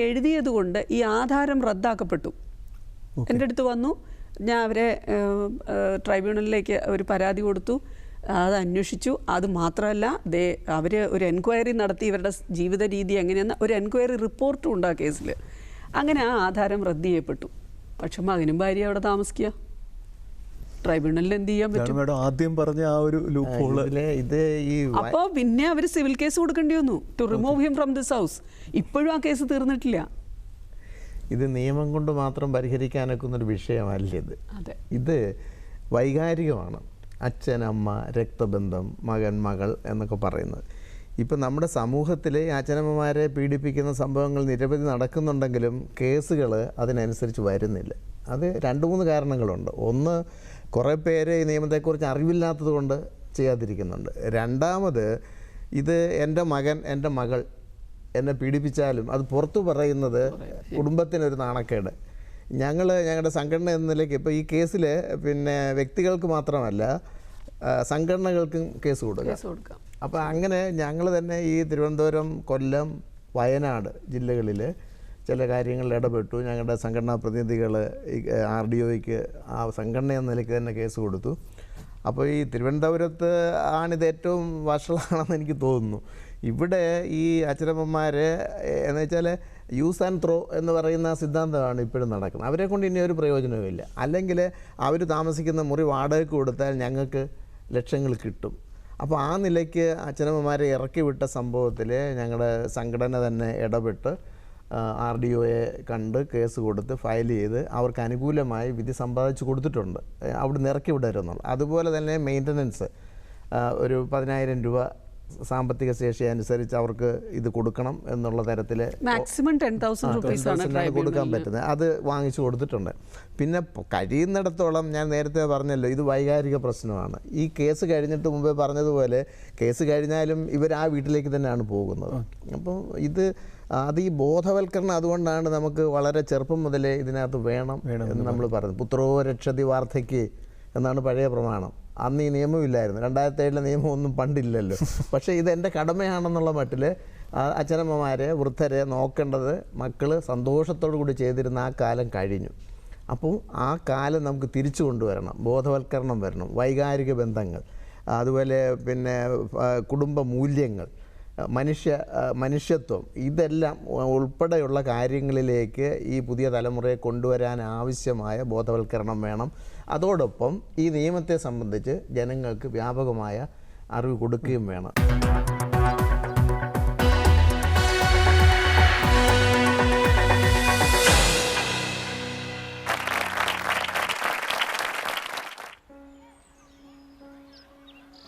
എഴുതിയത് കൊണ്ട് ഈ ആധാരം റദ്ദാക്കപ്പെട്ടു. എൻ്റെ അടുത്ത് വന്നു, ഞാൻ അവരെ ട്രൈബ്യൂണലിലേക്ക് ഒരു പരാതി കൊടുത്തു. അത് അന്വേഷിച്ചു. അത് മാത്രമല്ല, അവർ ഒരു എൻക്വയറി നടത്തി, ഇവരുടെ ജീവിത രീതി എങ്ങനെയെന്ന് ഒരു എൻക്വയറി റിപ്പോർട്ടും ഉണ്ട് ആ കേസിൽ. അങ്ങനെ ആ ആധാരം റദ്ദ് ചെയ്യപ്പെട്ടു. പക്ഷെ മകനും ഭാര്യ അവിടെ താമസിക്കുക. ട്രൈബ്യൂണലിൽ എന്ത് ചെയ്യാൻ പറ്റും? ആദ്യം പറഞ്ഞ ആ ഒരു അപ്പോൾ പിന്നെ അവർ സിവിൽ കേസ് കൊടുക്കേണ്ടി വന്നു, to remove him from this house. ഇപ്പോഴും ആ കേസ് തീർന്നിട്ടില്ല. ഇത് നിയമം കൊണ്ട് മാത്രം പരിഹരിക്കാനൊക്കുന്നൊരു വിഷയമല്ല ഇത് വൈകാരികമാണ്. അച്ഛൻ, അമ്മ, രക്തബന്ധം, മകൻ, മകൾ എന്നൊക്കെ പറയുന്നത്. ഇപ്പം നമ്മുടെ സമൂഹത്തിൽ അച്ഛനമ്മമാരെ പീഡിപ്പിക്കുന്ന സംഭവങ്ങൾ നിരവധി നടക്കുന്നുണ്ടെങ്കിലും കേസുകൾ അതിനനുസരിച്ച് വരുന്നില്ല. അത് 2-3 കാരണങ്ങളുണ്ട്. ഒന്ന്, കുറേ പേര് ഈ നിയമത്തെക്കുറിച്ച് അറിവില്ലാത്തത് കൊണ്ട് ചെയ്യാതിരിക്കുന്നുണ്ട്. രണ്ടാമത്, ഇത് എൻ്റെ മകൻ, എൻ്റെ മകൾ എന്നെ പീഡിപ്പിച്ചാലും അത് പുറത്തു പറയുന്നത് കുടുംബത്തിനൊരു നാണക്കേട്. ഞങ്ങളുടെ സംഘടന എന്ന നിലയ്ക്ക് ഇപ്പോൾ ഈ കേസിൽ വ്യക്തികൾക്ക് മാത്രമല്ല സംഘടനകൾക്കും കേസ് കൊടുക്കാം. അപ്പോൾ അങ്ങനെ ഞങ്ങൾ തന്നെ ഈ തിരുവനന്തപുരം, കൊല്ലം, വയനാട് ജില്ലകളിൽ ചില കാര്യങ്ങളിൽ ഇടപെട്ടു. ഞങ്ങളുടെ സംഘടനാ പ്രതിനിധികൾ RDOയ്ക്ക് ആ സംഘടന എന്ന നിലയ്ക്ക് തന്നെ കേസ് കൊടുത്തു. അപ്പോൾ ഈ തിരുവനന്തപുരത്ത് ആണിത് ഏറ്റവും വഷളാണെന്ന് എനിക്ക് തോന്നുന്നു. ഇവിടെ ഈ അച്ഛനമ്മമാർ എന്ന് വെച്ചാൽ യൂസ് ആൻഡ് ത്രോ എന്ന് പറയുന്ന സിദ്ധാന്തമാണ് ഇപ്പോഴും നടക്കുന്നത്. അവരെ കൊണ്ട് ഇനി ഒരു പ്രയോജനവുമില്ല. അല്ലെങ്കിൽ അവർ താമസിക്കുന്ന മുറി വാടകയ്ക്ക് കൊടുത്താൽ ഞങ്ങൾക്ക് ലക്ഷങ്ങൾ കിട്ടും. അപ്പോൾ ആ നിലയ്ക്ക് അച്ഛനമ്മമാരെ ഇറക്കി വിട്ട സംഭവത്തിൽ ഞങ്ങളുടെ സംഘടന തന്നെ ഇടപെട്ട് RDOയെ കണ്ട് കേസ് കൊടുത്ത് ഫയൽ ചെയ്ത് അവർക്ക് അനുകൂലമായി വിധി സമ്പാദിച്ചു കൊടുത്തിട്ടുണ്ട്. അവിടെ നിന്ന് ഇറക്കി വിടരുന്നുള്ളൂ. അതുപോലെ തന്നെ മെയിൻ്റനൻസ് ഒരു 10,000 രൂപ സാമ്പത്തിക ശേഷി അനുസരിച്ച് അവർക്ക് ഇത് കൊടുക്കണം എന്നുള്ള തരത്തിൽ മാക്സിമം 10,000 രൂപീസാണ് കൊടുക്കാൻ പറ്റുന്നത്. അത് വാങ്ങിച്ചു കൊടുത്തിട്ടുണ്ട്. പിന്നെ കഴിയുന്നിടത്തോളം ഞാൻ നേരത്തെ പറഞ്ഞല്ലോ, ഇത് വൈകാരിക പ്രശ്നമാണ്. ഈ കേസ് കഴിഞ്ഞിട്ട് മുമ്പേ പറഞ്ഞതുപോലെ കേസ് കഴിഞ്ഞാലും ഇവർ ആ വീട്ടിലേക്ക് തന്നെയാണ് പോകുന്നത്. അപ്പം അത് ഈ ബോധവൽക്കരണം അതുകൊണ്ടാണ് നമുക്ക് വളരെ ചെറുപ്പം മുതലേ ഇതിനകത്ത് വേണം എന്ന് നമ്മൾ പറയുന്നത്. പുത്രോ രക്ഷതി വാർദ്ധയ്ക്ക് എന്നാണ് പഴയ പ്രമാണം. അന്ന് ഈ നിയമമില്ലായിരുന്നു. 2007 നിയമം ഒന്നും പണ്ടില്ലല്ലോ. പക്ഷേ ഇതെൻ്റെ കടമയാണെന്നുള്ള മട്ടിൽ അച്ഛനമ്മമാരെ, വൃദ്ധരെ നോക്കേണ്ടത് മക്കൾ സന്തോഷത്തോടു കൂടി ചെയ്തിരുന്ന ആ കാലം കഴിഞ്ഞു. അപ്പോൾ ആ കാലം നമുക്ക് തിരിച്ചു കൊണ്ടുവരണം. ബോധവൽക്കരണം വരണം. വൈകാരിക ബന്ധങ്ങൾ, അതുപോലെ കുടുംബ മൂല്യങ്ങൾ, മനുഷ്യത്വം, ഇതെല്ലാം ഉൾപ്പെടെയുള്ള കാര്യങ്ങളിലേക്ക് ഈ പുതിയ തലമുറയെ കൊണ്ടുവരാൻ ആവശ്യമായ ബോധവൽക്കരണം വേണം. അതോടൊപ്പം ഈ നിയമത്തെ സംബന്ധിച്ച് ജനങ്ങൾക്ക് വ്യാപകമായ അറിവ് കൊടുക്കുകയും വേണം.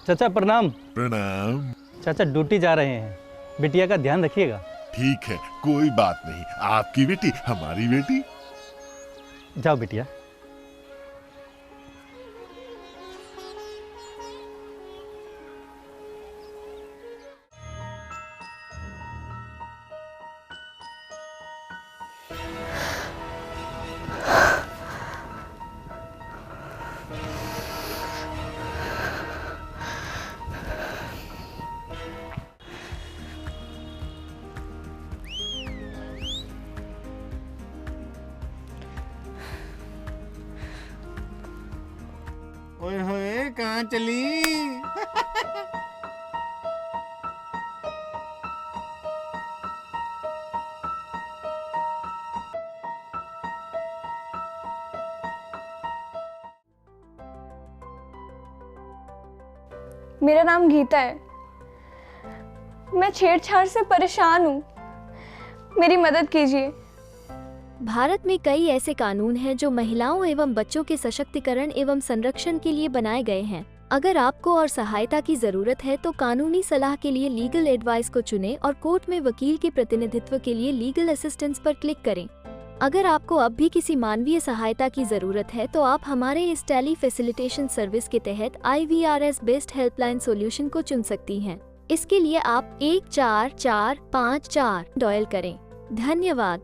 चाचा प्रणाम। प्रणाम। चाचा ड्यूटी जा रहे हैं, बिटिया का ध्यान रखिएगा। ठीक है, कोई बात नहीं। आपकी बेटी हमारी बेटी। जाओ बिटिया। ओए होए कहाँ चली? मेरा नाम गीता है। मैं छेड़छाड़ से परेशान हूँ, मेरी मदद कीजिए। भारत में कई ऐसे कानून हैं जो महिलाओं एवं बच्चों के सशक्तिकरण एवं संरक्षण के लिए बनाए गए हैं। अगर आपको और सहायता की जरूरत है तो कानूनी सलाह के लिए लीगल एडवाइस को चुनें और कोर्ट में वकील के प्रतिनिधित्व के लिए लीगल असिस्टेंस पर क्लिक करें। अगर आपको अब भी किसी मानवीय सहायता की जरूरत है तो आप हमारे इस टेली फैसिलिटेशन सर्विस के तहत IVRS बेस्ड हेल्पलाइन सॉल्यूशन को चुन सकती हैं। इसके लिए आप 14454 डायल करें। धन्यवाद।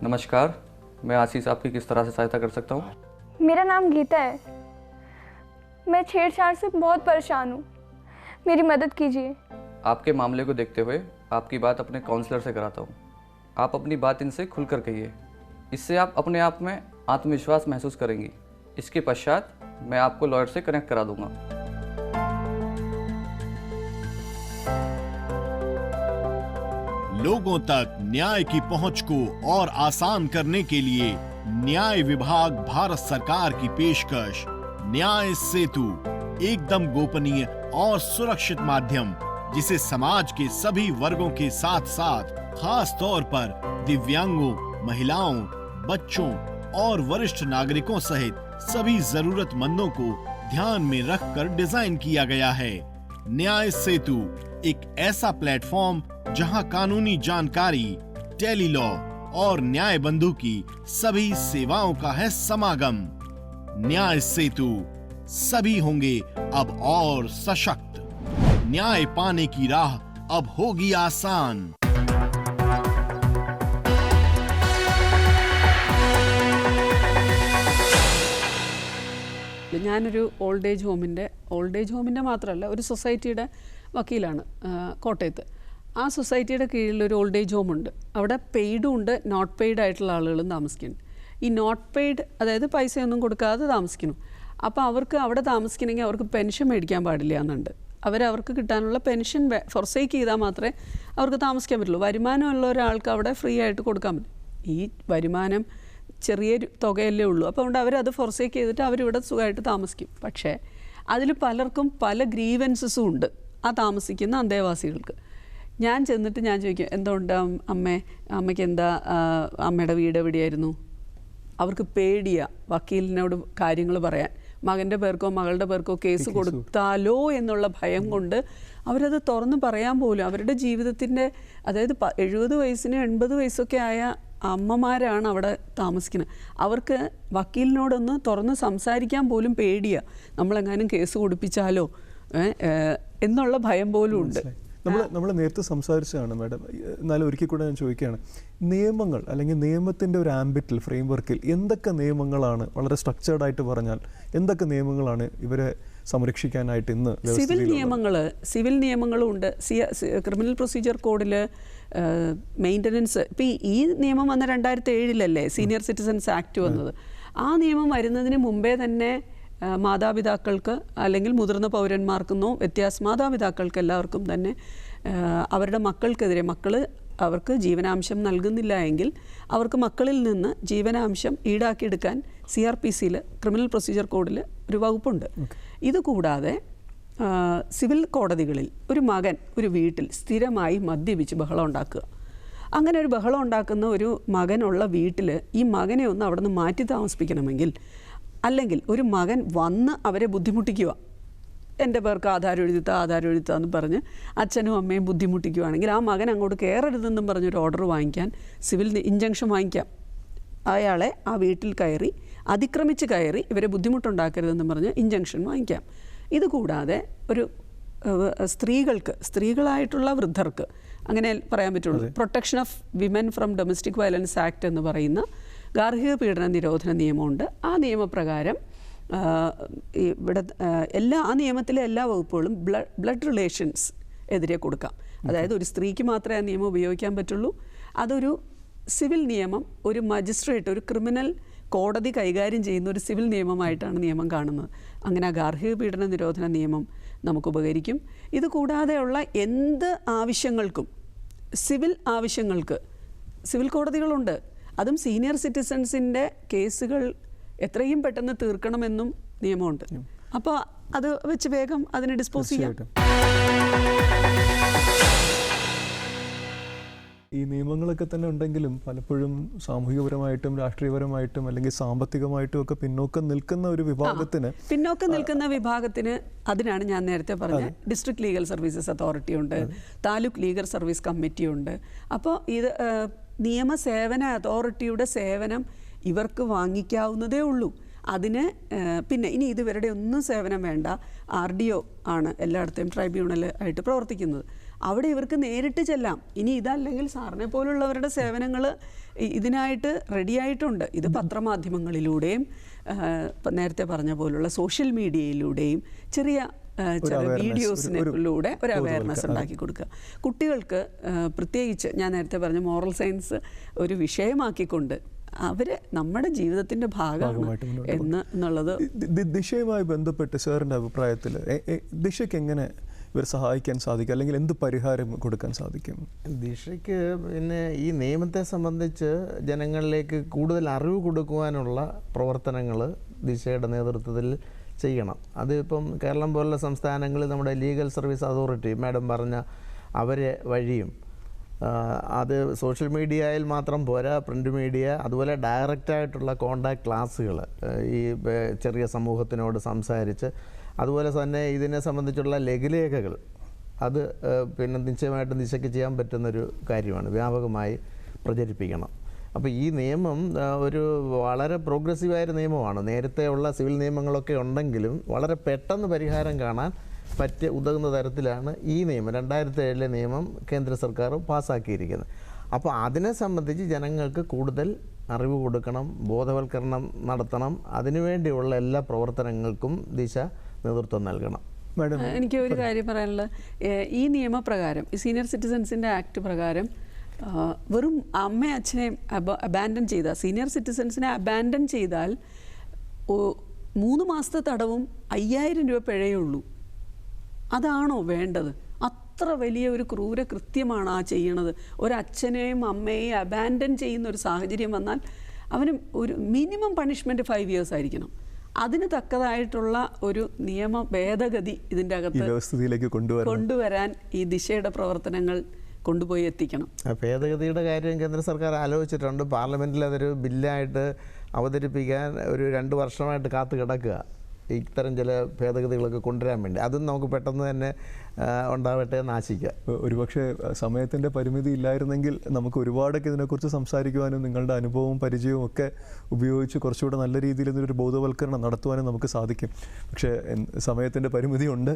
नमस्कार, मैं आशीष आपकी किस तरह से सहायता कर सकता हूँ? मेरा नाम गीता है। मैं छेड़छाड़ से बहुत परेशान हूँ, मेरी मदद कीजिए। आपके मामले को देखते हुए आपकी बात अपने काउंसलर से कराता हूँ। आप अपनी बात इनसे खुलकर कहिए, इससे आप अपने आप में आत्मविश्वास महसूस करेंगी। इसके पश्चात मैं आपको लॉयर से कनेक्ट करा दूंगा। लोगों तक न्याय की पहुंच को और आसान करने के लिए न्याय विभाग भारत सरकार की पेशकश न्याय सेतु, एकदम गोपनीय और सुरक्षित माध्यम जिसे समाज के सभी वर्गों के साथ साथ खास तौर पर दिव्यांगों, महिलाओं, बच्चों और वरिष्ठ नागरिकों सहित सभी जरूरतमंदों को ध्यान में रखकर डिजाइन किया गया है। न्याय सेतु एक ऐसा प्लेटफॉर्म जहां कानूनी जानकारी, टेली लॉ और न्याय बंधु की सभी सेवाओं का है समागम। न्याय सेतु, सभी होंगे अब और सशक्त। न्याय पाने की राह अब होगी आसान। ഞാനൊരു ഓൾഡ് ഏജ് ഹോമിൻ്റെ മാത്രമല്ല ഒരു സൊസൈറ്റിയുടെ വക്കീലാണ് കോട്ടയത്ത്. ആ സൊസൈറ്റിയുടെ കീഴിൽ ഒരു ഓൾഡ് ഏജ് ഹോമുണ്ട്. അവിടെ പെയ്ഡും ഉണ്ട്, നോട്ട് പെയ്ഡ് ആയിട്ടുള്ള ആളുകളും താമസിക്കുന്നുണ്ട്. ഈ നോട്ട് പെയ്ഡ് അതായത് പൈസയൊന്നും കൊടുക്കാതെ താമസിക്കുന്നു. അപ്പോൾ അവർക്ക് അവിടെ താമസിക്കണമെങ്കിൽ അവർക്ക് പെൻഷൻ മേടിക്കാൻ പാടില്ല എന്നുണ്ട്. അവർക്ക് കിട്ടാനുള്ള പെൻഷൻ ഫൊർസേക്ക് ചെയ്താൽ മാത്രമേ അവർക്ക് താമസിക്കാൻ പറ്റുള്ളൂ. വരുമാനമുള്ള ഒരാൾക്ക് അവിടെ ഫ്രീ ആയിട്ട് കൊടുക്കാൻ പറ്റും. ഈ വരുമാനം ചെറിയ തുകയല്ലേ ഉള്ളൂ. അപ്പോൾ അതുകൊണ്ട് അവരത് ഫൊർസേക്ക് ചെയ്തിട്ട് അവരിവിടെ സുഖമായിട്ട് താമസിക്കും. പക്ഷേ അതിൽ പലർക്കും പല ഗ്രീവൻസസും ഉണ്ട് ആ താമസിക്കുന്ന അന്തേവാസികൾക്ക്. ഞാൻ ചെന്നിട്ട് ഞാൻ ചോദിക്കും, എന്തുകൊണ്ട് അമ്മയ്ക്ക് എന്താ, അമ്മയുടെ വീട് എവിടെയായിരുന്നു? അവർക്ക് പേടിയാണ് വക്കീലിനോട് കാര്യങ്ങൾ പറയാൻ. മകൻ്റെ പേർക്കോ മകളുടെ പേർക്കോ കേസ് കൊടുത്താലോ എന്നുള്ള ഭയം കൊണ്ട് അവരത് തുറന്ന് പറയാൻ പോലും അവരുടെ ജീവിതത്തിൻ്റെ, അതായത് 70 വയസ്സിന് 80 വയസ്സൊക്കെ ആയ അമ്മമാരാണ് അവിടെ താമസിക്കുന്നത്. അവർക്ക് വക്കീലിനോടൊന്ന് തുറന്ന് സംസാരിക്കാൻ പോലും പേടിയാണ്. നമ്മളെങ്ങാനും കേസ് കൊടുപ്പിച്ചാലോ എന്നുള്ള ഭയം പോലും ഉണ്ട്. നമ്മൾ നേരത്തെ സംസാരിച്ചതാണ് മാഡം. എന്നാലും ഒരിക്കൽ കൂടെ ഞാൻ ചോദിക്കുകയാണ്, നിയമങ്ങൾ അല്ലെങ്കിൽ നിയമത്തിൻ്റെ ഒരു ആംബിറ്റിൽ, ഫ്രെയിംവർക്കിൽ എന്തൊക്കെ നിയമങ്ങളാണ്, വളരെ സ്ട്രക്ചേർഡ് ആയിട്ട് പറഞ്ഞാൽ എന്തൊക്കെ നിയമങ്ങളാണ് ഇവരെ സംരക്ഷിക്കാനായിട്ട് ഇന്ന്? സിവിൽ നിയമങ്ങളും ഉണ്ട്. ക്രിമിനൽ പ്രൊസീജിയർ കോഡിൽ മെയിൻ്റനൻസ്, ഇപ്പോൾ ഈ നിയമം വന്ന 2007 സീനിയർ സിറ്റിസൺസ് ആക്ട് വന്നത്. ആ നിയമം വരുന്നതിന് മുമ്പേ തന്നെ മാതാപിതാക്കൾക്ക് അല്ലെങ്കിൽ മുതിർന്ന പൗരന്മാർക്കെന്നോ മാതാപിതാക്കൾക്ക് എല്ലാവർക്കും തന്നെ അവരുടെ മക്കൾക്കെതിരെ, അവർക്ക് ജീവനാംശം നൽകുന്നില്ല എങ്കിൽ അവർക്ക് മക്കളിൽ നിന്ന് ജീവനാംശം ഈടാക്കിയെടുക്കാൻ CRPCയിൽ ക്രിമിനൽ പ്രൊസീജിയർ കോഡിൽ ഒരു വകുപ്പുണ്ട്. ഇതുകൂടാതെ സിവിൽ കോടതികളിൽ ഒരു മകൻ ഒരു വീട്ടിൽ സ്ഥിരമായി മദ്യപിച്ച് ബഹളം ഉണ്ടാക്കുക, അങ്ങനെ ഒരു ബഹളം ഉണ്ടാക്കുന്ന ഒരു മകനുള്ള വീട്ടിൽ ഈ മകനെ ഒന്ന് അവിടെ നിന്ന് മാറ്റി താമസിപ്പിക്കണമെങ്കിൽ, അല്ലെങ്കിൽ ഒരു മകൻ വന്ന് അവരെ ബുദ്ധിമുട്ടിക്കുക, എൻ്റെ പേർക്ക് ആധാരം എഴുതിത്താന്ന് പറഞ്ഞ് അച്ഛനും അമ്മയും ബുദ്ധിമുട്ടിക്കുകയാണെങ്കിൽ ആ മകൻ അങ്ങോട്ട് കയറരുതെന്നും പറഞ്ഞൊരു ഓർഡർ വാങ്ങിക്കാൻ, സിവിൽ ഇഞ്ചക്ഷൻ വാങ്ങിക്കാം. അയാളെ ആ വീട്ടിൽ കയറി അതിക്രമിച്ച് കയറി ഇവരെ ബുദ്ധിമുട്ടുണ്ടാക്കരുതെന്നും പറഞ്ഞ് ഇഞ്ചക്ഷൻ വാങ്ങിക്കാം. ഇതുകൂടാതെ ഒരു സ്ത്രീകളായിട്ടുള്ള വൃദ്ധർക്ക് അങ്ങനെ പറയാൻ പറ്റുള്ളൂ, protection of women from domestic violence act എന്ന് പറയുന്ന ഗാർഹിക പീഡന നിരോധന നിയമമുണ്ട്. ആ നിയമപ്രകാരം ഇവിടെ ആ നിയമത്തിലെ എല്ലാ വകുപ്പുകളും ബ്ലഡ് റിലേഷൻസ് എതിരെ കൊടുക്കാം. അതായത് ഒരു സ്ത്രീക്ക് മാത്രമേ ആ നിയമം ഉപയോഗിക്കാൻ പറ്റുള്ളൂ. അതൊരു സിവിൽ നിയമം, ഒരു മജിസ്ട്രേറ്റ്, ഒരു ക്രിമിനൽ കോടതി കൈകാര്യം ചെയ്യുന്ന ഒരു സിവിൽ നിയമമായിട്ടാണ് നിയമം കാണുന്നത്. അങ്ങനെ ആ ഗാർഹിക പീഡന നിരോധന നിയമം നമുക്ക് ഉപകരിക്കും. ഇത് കൂടാതെയുള്ള എന്ത് ആവശ്യങ്ങൾക്കും, സിവിൽ ആവശ്യങ്ങൾക്ക് സിവിൽ കോടതികളുണ്ട്. അതും സീനിയർ സിറ്റിസൺസിൻ്റെ കേസുകൾ എത്രയും പെട്ടെന്ന് തീർക്കണമെന്നും നിയമമുണ്ട്. അപ്പോൾ അത് വെച്ച് വേഗം അതിനെ ഡിസ്പോസ് ചെയ്യാം. ഈ നിയമങ്ങളൊക്കെ തന്നെ ഉണ്ടെങ്കിലും പലപ്പോഴും സാമൂഹികപരമായിട്ടും രാഷ്ട്രീയപരമായിട്ടും അല്ലെങ്കിൽ സാമ്പത്തികമായിട്ടും ഒക്കെ പിന്നോക്കം നിൽക്കുന്ന ഒരു വിഭാഗത്തിന് അതിനാണ് ഞാൻ നേരത്തെ പറഞ്ഞ ഡിസ്ട്രിക്ട് ലീഗൽ സർവീസസ് അതോറിറ്റി ഉണ്ട്, താലൂക്ക് ലീഗൽ സർവീസ് കമ്മിറ്റി ഉണ്ട്. അപ്പോൾ ഇത് നിയമസേവന അതോറിറ്റിയുടെ സേവനം ഇവർക്ക് വാങ്ങിക്കാവുന്നതേ ഉള്ളൂ. അതിന് പിന്നെ ഇനി ഇതുവരുടെ ഒന്നും സേവനം വേണ്ട. RDO ആണ് എല്ലായിടത്തെയും ട്രൈബ്യൂണൽ ആയിട്ട് പ്രവർത്തിക്കുന്നത്. അവിടെ ഇവർക്ക് നേരിട്ട് ചെല്ലാം. ഇനി ഇതല്ലെങ്കിൽ സാറിനെ പോലുള്ളവരുടെ സേവനങ്ങൾ ഇതിനായിട്ട് റെഡിയായിട്ടുണ്ട്. ഇത് പത്രമാധ്യമങ്ങളിലൂടെയും നേരത്തെ പറഞ്ഞ പോലുള്ള സോഷ്യൽ മീഡിയയിലൂടെയും ചെറിയ വീഡിയോസിലൂടെ ഒരു അവയർനെസ് ഉണ്ടാക്കി കൊടുക്കുക. കുട്ടികൾക്ക് പ്രത്യേകിച്ച് ഞാൻ നേരത്തെ പറഞ്ഞ മോറൽ സയൻസ് ഒരു വിഷയമാക്കിക്കൊണ്ട് അവർ നമ്മുടെ ജീവിതത്തിൻ്റെ ഭാഗമാണ് എന്നുള്ളത്. ദിശയുമായി ബന്ധപ്പെട്ട് സാറിൻ്റെ അഭിപ്രായത്തിൽ ദിശയ്ക്ക് എങ്ങനെ ഇവർ സഹായിക്കാൻ സാധിക്കും, അല്ലെങ്കിൽ എന്ത് പരിഹാരം കൊടുക്കാൻ സാധിക്കും? ദിശയ്ക്ക് പിന്നെ ഈ നിയമത്തെ സംബന്ധിച്ച് ജനങ്ങളിലേക്ക് കൂടുതൽ അറിവ് കൊടുക്കുവാനുള്ള പ്രവർത്തനങ്ങൾ ദിശയുടെ നേതൃത്വത്തിൽ ചെയ്യണം. അതിപ്പം കേരളം പോലുള്ള സംസ്ഥാനങ്ങളിൽ നമ്മുടെ ലീഗൽ സർവീസ് അതോറിറ്റി മാഡം പറഞ്ഞ അവരെ വഴിയും, അത് സോഷ്യൽ മീഡിയയിൽ മാത്രം പോരാ, പ്രിൻ്റ് മീഡിയ, അതുപോലെ ഡയറക്റ്റായിട്ടുള്ള കോണ്ടാക്ട് ക്ലാസ്സുകൾ ഈ ചെറിയ സമൂഹത്തിനോട് സംസാരിച്ച്, അതുപോലെ തന്നെ ഇതിനെ സംബന്ധിച്ചുള്ള ലഘുലേഖകൾ, അത് പിന്നെ നിശ്ചയമായിട്ടും ദിശയ്ക്ക് ചെയ്യാൻ പറ്റുന്നൊരു കാര്യമാണ്, വ്യാപകമായി പ്രചരിപ്പിക്കണം. അപ്പോൾ ഈ നിയമം ഒരു വളരെ പ്രോഗ്രസീവായ നിയമമാണ്. നേരത്തെ ഉള്ള സിവിൽ നിയമങ്ങളൊക്കെ ഉണ്ടെങ്കിലും വളരെ പെട്ടെന്ന് പരിഹാരം കാണാൻ ഉതകുന്ന തരത്തിലാണ് ഈ നിയമം, 2007 നിയമം കേന്ദ്ര സർക്കാർ പാസ്സാക്കിയിരിക്കുന്നത്. അപ്പോൾ അതിനെ സംബന്ധിച്ച് ജനങ്ങൾക്ക് കൂടുതൽ അറിവ് കൊടുക്കണം, ബോധവൽക്കരണം നടത്തണം. അതിനുവേണ്ടിയുള്ള എല്ലാ പ്രവർത്തനങ്ങൾക്കും ദിശ നേതൃത്വം നൽകണം. എനിക്ക് ഒരു കാര്യം പറയാനുള്ളത്, ഈ നിയമപ്രകാരം, ഈ സീനിയർ സിറ്റിസൺസിൻ്റെ ആക്ട് പ്രകാരം വെറും അമ്മയും അച്ഛനെയും അബാൻഡൻ ചെയ്താൽ, സീനിയർ സിറ്റിസൺസിനെ അബാൻഡൻ ചെയ്താൽ 3 മാസത്തെ തടവും 5000 രൂപ പിഴയേ ഉള്ളൂ. അതാണോ വേണ്ടത്? അത്ര വലിയ ഒരു ക്രൂര കൃത്യമാണ് ആ ചെയ്യണത്. ഒരച്ഛനെയും അമ്മയെയും അബാൻഡൻ ചെയ്യുന്ന ഒരു സാഹചര്യം വന്നാൽ അവന് ഒരു മിനിമം പണിഷ്മെൻറ്റ് 5 years ആയിരിക്കണം. അതിന് തക്കതായിട്ടുള്ള ഒരു നിയമ ഭേദഗതി ഇതിൻ്റെ അകത്ത് വ്യവസ്ഥയിലേക്ക് കൊണ്ടുവരാൻ ഈ ദിശയുടെ പ്രവർത്തനങ്ങൾ കൊണ്ടുപോയി എത്തിക്കണം. ഭേദഗതിയുടെ കാര്യം കേന്ദ്ര സർക്കാർ ആലോചിച്ചിട്ടുണ്ട്. പാർലമെൻറ്റിൽ അതൊരു ബില്ലായിട്ട് അവതരിപ്പിക്കാൻ ഒരു 2 വർഷമായിട്ട് കാത്തു കിടക്കുക, ഇത്തരം ചില ഭേദഗതികളൊക്കെ കൊണ്ടുവരാൻ വേണ്ടി. അതും നമുക്ക് പെട്ടെന്ന് തന്നെ ഉണ്ടാവട്ടെ എന്ന് ആശിക്കാം. ഒരുപക്ഷെ സമയത്തിൻ്റെ പരിമിതി ഇല്ലായിരുന്നെങ്കിൽ നമുക്ക് ഒരുപാടൊക്കെ ഇതിനെക്കുറിച്ച് സംസാരിക്കുവാനും നിങ്ങളുടെ അനുഭവവും പരിചയവും ഒക്കെ ഉപയോഗിച്ച് കുറച്ചുകൂടെ നല്ല രീതിയിൽ ഇതിനൊരു ബോധവൽക്കരണം നടത്തുവാനും നമുക്ക് സാധിക്കും. പക്ഷേ സമയത്തിൻ്റെ പരിമിതി ഉണ്ട്.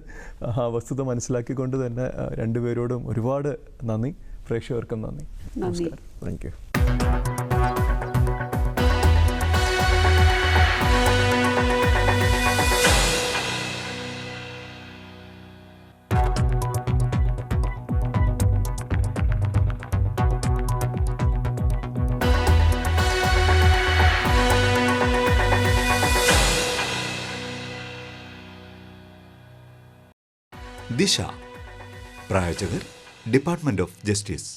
ആ വസ്തുത മനസ്സിലാക്കിക്കൊണ്ട് തന്നെ രണ്ടുപേരോടും ഒരുപാട് നന്ദി. പ്രേക്ഷകർക്കും നന്ദി. നമസ്കാരം. Thank you. ദിശ പ്രായോജകർ ഡിപ്പാർട്ട്മെന്റ് ഓഫ് ജസ്റ്റിസ്.